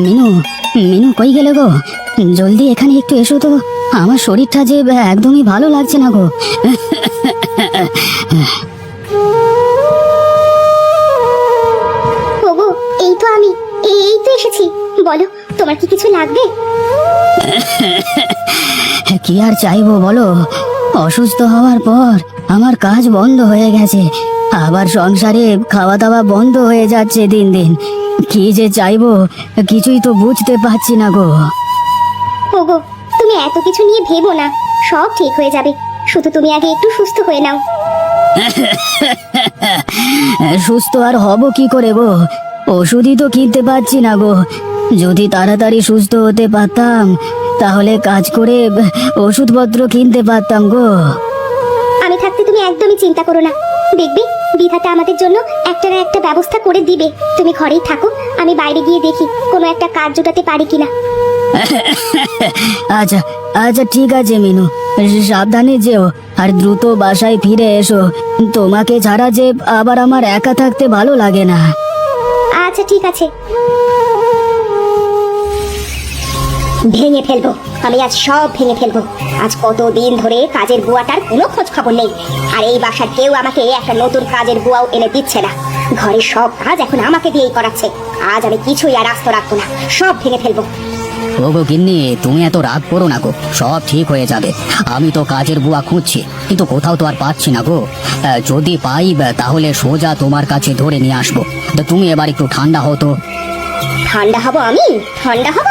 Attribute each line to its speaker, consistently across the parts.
Speaker 1: মিনু, মিনু কই গেলে গো? জলদি এখানে একটু এসো তো, আমার শরীরটা যে একদমই ভালো লাগছে না গো।
Speaker 2: ওগো, এই তো আমি, এই তো এসেছি। বলো, তোমার কি কিছু লাগবে?
Speaker 1: কি আর চাইবো বলো, অসুস্থ হওয়ার পর আমার কাজ বন্ধ হয়ে গেছে, আবার সংসারে খাওয়া দাওয়া বন্ধ হয়ে যাচ্ছে দিন দিন। কি যে চাইবো কিছুই তো বুঝতে পারছি না গো।
Speaker 2: ওগো, তুমি এত কিছু নিয়ে ভেবো না, সব ঠিক হয়ে যাবে। শুধু তুমি আগে একটু সুস্থ হয়ে নাও।
Speaker 1: সুস্থ আর হব কি করে গো? ওষুধই তো কিনতে পারছি না গো। যদি তাড়াতাড়ি সুস্থ হতে পারতাম তাহলে কাজ করে ওষুধপত্র কিনতে পারতাম গো।
Speaker 2: আমি থাকতে তুমি একদমই চিন্তা করো না, দেখবে বিধাতা আমাদের জন্য একটা না একটা ব্যবস্থা করে দিবে। তুমি ঘরেই থাকো, আমি বাইরে গিয়ে দেখি কোনো একটা কাজ জোটাতে পারি কিনা।
Speaker 1: আচ্ছা আচ্ছা, ঠিক আছে মিনু, সাবধানে যেও আর দ্রুত বাসায় ফিরে এসো। তোমাকে ছাড়া যে আবার আমার একা থাকতে ভালো লাগে না।
Speaker 2: আচ্ছা ঠিক আছে। ভেঙে ফেলবো, আমি আজ সব ভেঙে ফেলবো। আজ কতদিন ধরে কাজের বুয়াটার কোনো খোঁজ খবর নেই, আর এই বাসার কেউ আমাকে একটা নতুন কাজের বুয়াও এনে দিচ্ছে না। ঘরের সব কাজ এখন আমাকে দিয়েই করাচ্ছে। আজ আমি কিছুই আর আস্ত রাখবো না, সব ভেঙে ফেলবো।
Speaker 1: ওগো গিন্নি, তুমি এত রাগ করো না গো, সব ঠিক হয়ে যাবে। আমি তো কাজের বুয়া খুঁজছি, কিন্তু কোথাও তো আর পাচ্ছি না গো। যদি পাই তাহলে সোজা তোমার কাছে ধরে নিয়ে আসবো। তো তুমি এবার একটু ঠান্ডা হতো।
Speaker 2: ঠান্ডা হব আমি? ঠান্ডা হব?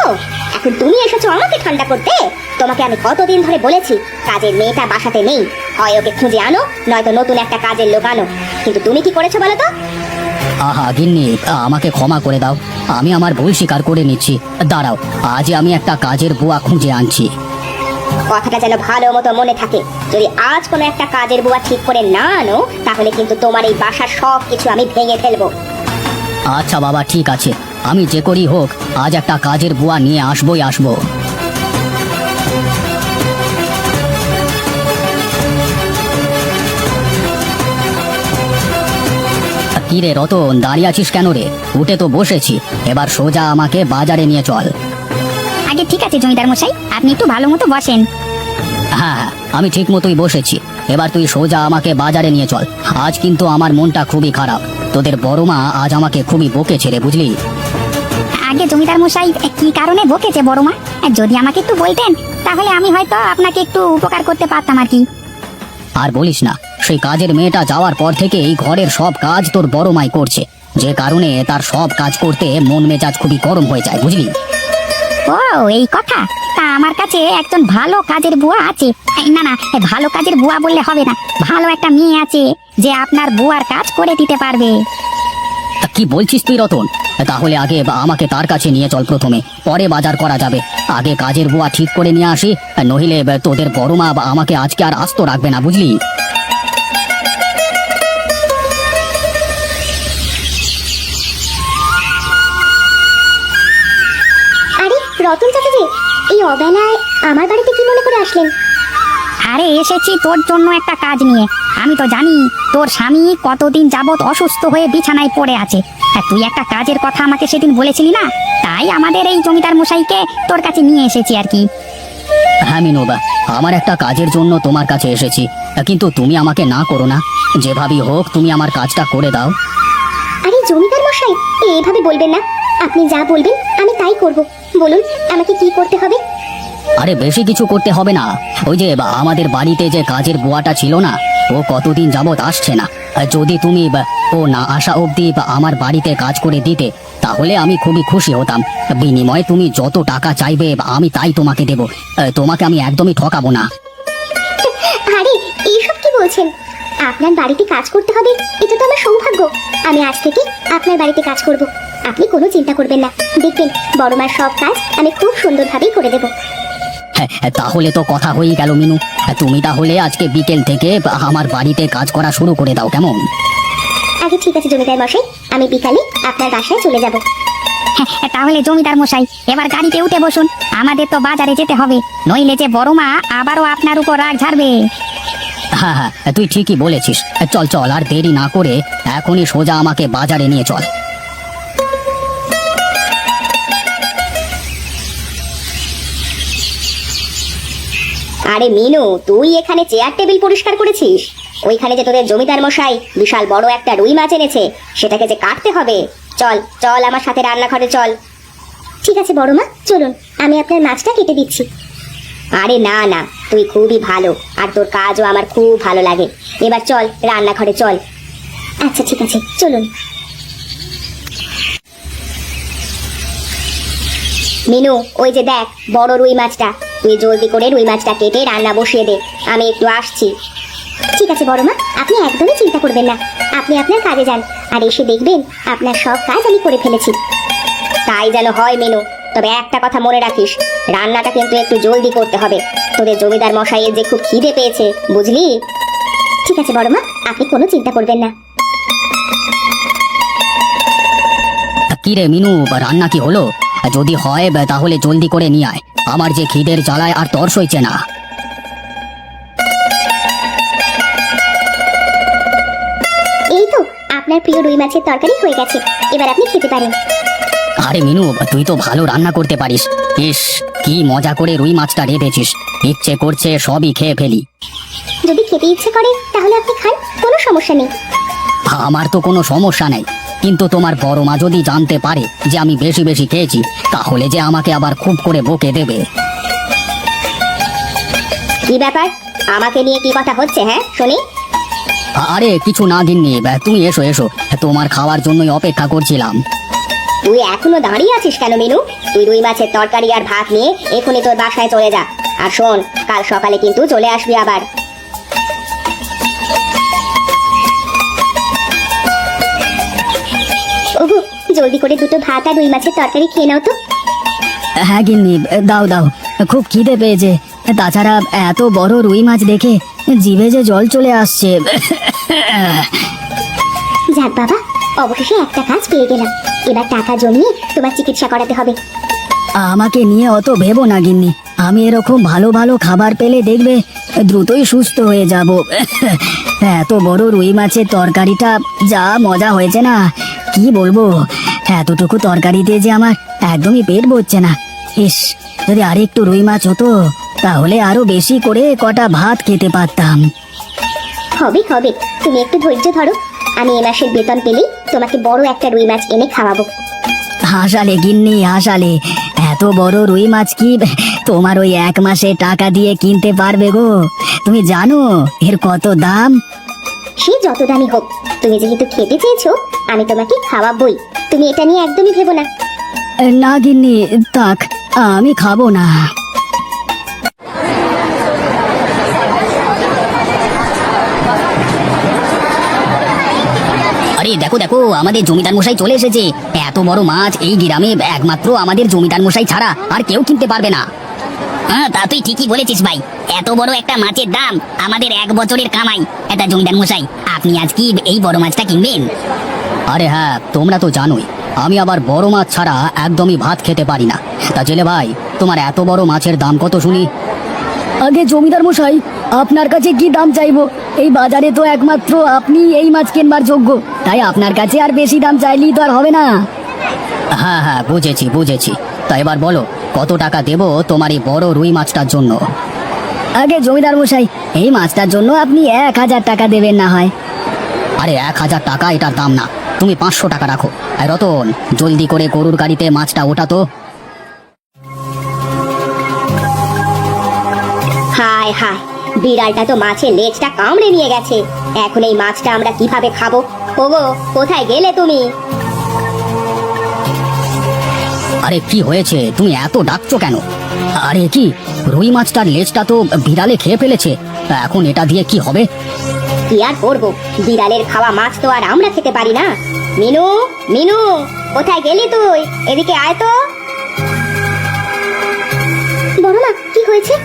Speaker 2: এখন তুমি এসেছো আমাকে ঠান্ডা করতে? তোমাকে আমি কতদিন ধরে বলেছি কাজের মেয়েটা বাসাতে নেই, হয় ওকে খুঁজে আনো, নয়তো নতুন একটা কাজের লোক আনো। কিন্তু তুমি কি করেছো বলো তো?
Speaker 1: আহা গিন্নি, আমাকে ক্ষমা করে দাও, আমি আমার ভুল স্বীকার করে নিচ্ছি। দাঁড়াও, আজ আমি একটা কাজের বুয়া খুঁজে আনছি।
Speaker 2: কথাটা যেন ভালো মতো মনে থাকে, যদি আজ কোনো একটা কাজের বুয়া ঠিক করে না আনো তাহলে কিন্তু তোমার এই বাসার সব কিছু আমি ভেঙে ফেলবো।
Speaker 1: আচ্ছা বাবা, ঠিক আছে, আমি যে করি হোক আজ একটা কাজের বুয়া নিয়ে আসবোই আসবো। কি রে রতন, দাঁড়িয়ে আছিস কেন রে? উঠে তো বসেছি, এবার সোজা আমাকে বাজারে নিয়ে চল।
Speaker 2: আগে ঠিক আছে জমিদার মশাই, আপনি একটু ভালো মতো বসেন।
Speaker 1: হ্যাঁ হ্যাঁ, আমি ঠিক মতোই বসেছি, এবার তুই সোজা আমাকে বাজারে নিয়ে চল। আজ কিন্তু আমার মনটা খুবই খারাপ, তোদের বড় মা আজ আমাকে খুবই বকেছে রে, বুঝলি?
Speaker 2: আগে জমিদার মশাই, কি কারণে বকেছে বড় মা? যদি আমাকে একটু বলতেন তাহলে আমি হয়তো আপনাকে একটু উপকার করতে পারতাম আর কি।
Speaker 1: আর বলিস না, সেই কাজের মেয়েটা যাওয়ার পর থেকে এই ঘরের সব কাজ তোর বড় মাই করছে, যে কারণে তার সব কাজ করতে মন মেজাজ খুবই গরম হয়ে যায়, বুঝলি?
Speaker 2: ও এই কথা? তা আমার কাছে একজন ভালো কাজের বুয়া আছে। না না, ভালো কাজের বুয়া বললে হবে না, ভালো একটা মেয়ে আছে যে আপনার বুয়ার কাজ করে দিতে পারবে।
Speaker 1: তা কি বলছিস তুই রতন? তাহলে আগে আমাকে তার কাছে নিয়ে চল প্রথমে, পরে বাজার করা যাবে। আগে কাজের বুয়া ঠিক করে নিয়ে আসি, নহিলে তোদের বড় মা আমাকে আজকে আর আস্ত রাখবে না, বুঝলি?
Speaker 2: আরে রতন চাচাজি, এই অবেলায় আমার বাড়িতে কি মনে করে আসলেন? আরে এসেছি তোর জন্য একটা কাজ নিয়ে। আমি তো জানি তোর স্বামী কতদিন যাবত অসুস্থ হয়ে বিছানায় পড়ে আছে, আর তুই একটা কাজের কথা আমাকে সেদিন বলেছিলি না, তাই আমাদের এই জমিদার মশাইকে তোর কাছে নিয়ে এসেছি আর কি।
Speaker 1: হ্যাঁ মিনুবা, আমার একটা কাজের জন্য তোমার কাছে এসেছি, কিন্তু তুমি আমাকে না করো না, যেভাবেই হোক তুমি আমার কাজটা করে দাও।
Speaker 2: আরে জমিদার মশাই, এইভাবে বলবেন না, আপনি যা বলবেন আমি তাই করব। বলুন আমাকে কি করতে হবে?
Speaker 1: আরে বেশি কিছু করতে হবে না, ওই যে আমাদের বাড়িতে যে কাজের বুয়াটা ছিল না, ও কতদিন যাবত আসছে না। যদি তুমি ও না আসা অবধি আমার বাড়িতে কাজ করে দিতে তাহলে আমি খুবই খুশি হতাম। বিনিময়ে তুমি যত টাকা চাইবে আমি তাই তোমাকে দেব, তোমাকে আমি একদমই ঠকাবো না।
Speaker 2: আরে এইসব কি বলছেন? আপনার বাড়িতে কাজ করতে হবে, এটা তো আমার সৌভাগ্য। আমি আজ থেকে আপনার বাড়িতে কাজ করব, আপনি কোনো চিন্তা করবেন না। দেখবেন বড় মার সব কাজ আমি খুব সুন্দরভাবেই করে দেব।
Speaker 1: হ্যাঁ, তাহলে তো কথা হয়েই গেল মিনু, তুমি তাহলে আজকে বিকেল থেকে আমার বাড়িতে কাজ করা শুরু করে দাও, কেমন?
Speaker 2: আগে ঠিক আছে জমিদার মশাই, আমি বিকালে আপনার বাসায় চলে যাব। তাহলে জমিদার মশাই এবার গাড়িতে উঠে বসুন, আমাদের তো বাজারে যেতে হবে, নইলে যে বড় মা আবারও আপনার উপর রাগ ঝাড়বে।
Speaker 1: হ্যাঁ হ্যাঁ, তুই ঠিকই বলেছিস, চল চল, আর দেরি না করে এখনই সোজা আমাকে বাজারে নিয়ে চল।
Speaker 2: আরে মিনু, তুই এখানে চেয়ার টেবিল পরিষ্কার করেছিস? ওইখানে যে তোদের জমিদার মশাই বিশাল বড় একটা রুই মাছ এনেছে, সেটাকে যে কাটতে হবে। চল চল আমার সাথে রান্নাঘরে চল। ঠিক আছে বড় মা, চলুন, আমি আপনার মাছটা কেটে দিচ্ছি। আরে না না, তুই খুবই ভালো, আর তোর কাজও আমার খুব ভালো লাগে। এবার চল রান্নাঘরে চল। আচ্ছা ঠিক আছে, চলুন। মিনু, ওই যে দেখ বড় রুই মাছটা, তুই জলদি করে রুই মাছটা কেটে রান্না বসিয়ে দে, আমি একটু আসছি। ঠিক আছে বড় মা, আপনি একদমই চিন্তা করবেন না, আপনি আপনার কাজে যান, আর এসে দেখবেন আপনার সব কাজ আমি করে ফেলেছি। তাই যেন হয় মিনু, তবে একটা কথা মনে রাখিস, রান্নাটা কিন্তু একটু জলদি করতে হবে। তোদের জমিদার মশাইয়ের যে খুব খিদে পেয়েছে, বুঝলি? ঠিক আছে বড় মা, আপনি কোনো চিন্তা করবেন না।
Speaker 1: কি রে মিনু, রান্না কি হলো? যদি হয় তাহলে জলদি করে নিয়ে আয়, আমার যে খিদের জ্বালায় আর তর সইছে না।
Speaker 2: এই তো আপনার প্রিয় রুই মাছের তরকারি হয়ে গেছে, এবার আপনি খেতে পারেন।
Speaker 1: আরে মিনু, তুই তো ভালো রান্না করতে পারিস। ইস, কি মজা করে রুই মাছটা রেঁধেছিস, ইচ্ছে করছে সবই খেয়ে ফেলি।
Speaker 2: যদি খেতে ইচ্ছে করে তাহলে আপনি খান, কোনো সমস্যা নেই।
Speaker 1: আমার তো কোনো সমস্যা নেই, কিন্তু তোমার বড় মা যদি জানতে পারে যে আমি বেশি বেশি খেয়েছি, তাহলে যে আমাকে আবার খুব করে বকে দেবে।
Speaker 2: কি ব্যাপার, আমাকে নিয়ে কি কথা হচ্ছে? হ্যাঁ শুনি।
Speaker 1: আরে কিছু না গিন্নি, তুমি এসো এসো, তোমার খাওয়ার জন্যই অপেক্ষা করছিলাম।
Speaker 2: তুই এখনো দাঁড়িয়ে আছিস কেন মিনু? তুই রুই মাছের তরকারি আর ভাত নিয়ে এখনই তোর বাসায় চলে যা। আর শোন, কাল সকালে কিন্তু চলে আসবি আবার। ওগো, জলদি করে দুটো ভাত আর রুই মাছের তরকারি খেয়ে নাও তো।
Speaker 1: হ্যাঁ গিন্নি, দাও দাও, খুব খিদে পেয়েছে। তাছাড়া এত বড় রুই মাছ দেখে জিভে যে জল চলে আসছে।
Speaker 2: যাক বাবা, অবশেষে একটা কাজ পেয়ে গেলাম, এবার টাকা জমিয়ে তোমার চিকিৎসা করাতে হবে।
Speaker 1: আমাকে নিয়ে অত ভেবো না গিন্নি, আমি এরকম ভালো ভালো খাবার পেলে দেখবে দ্রুতই সুস্থ হয়ে যাব। এত বড় রুই মাছের তরকারিটা যা মজা হয়েছে না, কি বলবো। এতটুকু তরকারিতে যে আমার একদমই পেট ভরছে না। ইস, যদি আরেকটু রুই মাছ হতো তাহলে আরো বেশি করে কটা ভাত খেতে পারতাম।
Speaker 2: হবে হবে, তুমি একটু ধৈর্য ধরো, আমি এ মাসের বেতন পেলেই তোমাকে বড় একটা রুই মাছ এনে খাওয়াবো।
Speaker 1: হাসালে গিন্নি হাসালে, এত বড় রুই মাছ কি তোমার ওই এক মাসে টাকা দিয়ে কিনতে পারবে গো? তুমি জানো এর কত দাম?
Speaker 2: সে যত দামি হোক, তুমি যেহেতু খেতে চেয়েছো, আমি তোমাকে খাওয়াবই, তুমি এটা নিয়ে একদমই ভেবো না।
Speaker 1: না গিন্নি, থাক, আমি খাবো না। আরে দেখো দেখো, আমাদের জমিদার মশাই চলে এসেছে। এত বড় মাছ এই গ্রামে একমাত্র আমাদের জমিদার মশাই ছাড়া আর কেউ কিনতে পারবে না।
Speaker 3: হ্যাঁ, তা তুই ঠিকই বলেছিস ভাই, এত বড় একটা মাছের দাম আমাদের 1 বছরের কামাই। এটা জমিদার মশাই, আপনি আজ কি এই বড় মাছটা কিনবেন?
Speaker 1: আরে হ্যাঁ, তোমরা তো জানোই আমি আবার বড় মাছ ছাড়া একদমই ভাত খেতে পারি না। তা জেলে ভাই, তোমার এত বড় মাছের দাম কত শুনি? আগে জমিদার মশাই, আপনার কাছে কি দাম চাইবো? এই বাজারে তো একমাত্র আপনি এই মাছ কেনবার যোগ্য, তাই আপনার কাছে আর বেশি দাম চাইলেই তো আর হবে না। হ্যাঁ হ্যাঁ, বুঝেছি বুঝেছি। তা এবার বলো, কত টাকা দেবো তোমার এই বড় রুই মাছটার জন্য? আগে জমিদার মশাই, এই মাছটার জন্য আপনি 1000 টাকা দেবেন না হয়। আরে 1000 টাকা এটার দাম না, তুমি 500 টাকা রাখো। আর রতন, জলদি করে গরুর গাড়িতে মাছটা ওঠাতো।
Speaker 2: হায় হায়, বিড়ালটা তো মাছের লেজটা কামড়ে নিয়ে গেছে, এখন এই মাছটা আমরা কিভাবে খাবো? ওগো, কোথায় গেলে তুমি?
Speaker 1: আরে কি হয়েছে, তুমি এত ডাকছো কেন? আরে কি, রুই মাছটার লেজটা তো বিড়ালে খেয়ে ফেলেছে, এখন এটা দিয়ে কি হবে?
Speaker 2: কি আর করবো, বিড়ালের খাওয়া মাছ তো আর আমরা খেতে পারি না। মিনু, মিনু, কোথায় গেলি তুই? এদিকে আয় তো। বড় মা, কি হয়েছে?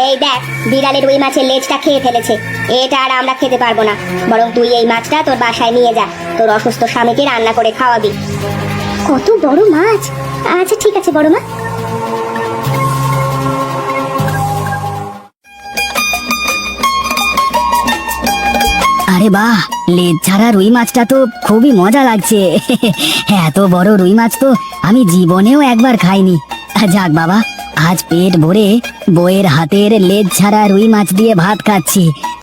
Speaker 2: এই দেখ, বিড়ালের রুই মাছের লেজটা খেয়ে ফেলেছে, এটা আর আমরা খেতে পারবো না। বরং তুই এই মাছটা তোর বাসায় নিয়ে যা, তোর অসুস্থ স্বামীকে রান্না করে খাওয়াবি। কত বড় মাছ! আচ্ছা ঠিক আছে বড় মা।
Speaker 1: আরে বাহ, লেজ ছাড়া রুই মাছটা তো খুবই মজা লাগছে। এত বড় রুই মাছ তো আমি জীবনেও একবার খাইনি। যাক বাবা, আজ পেট ভরে বইয়ের হাতের লেজ ছাড়া রুই মাছ দিয়ে ভাত খাচ্ছি।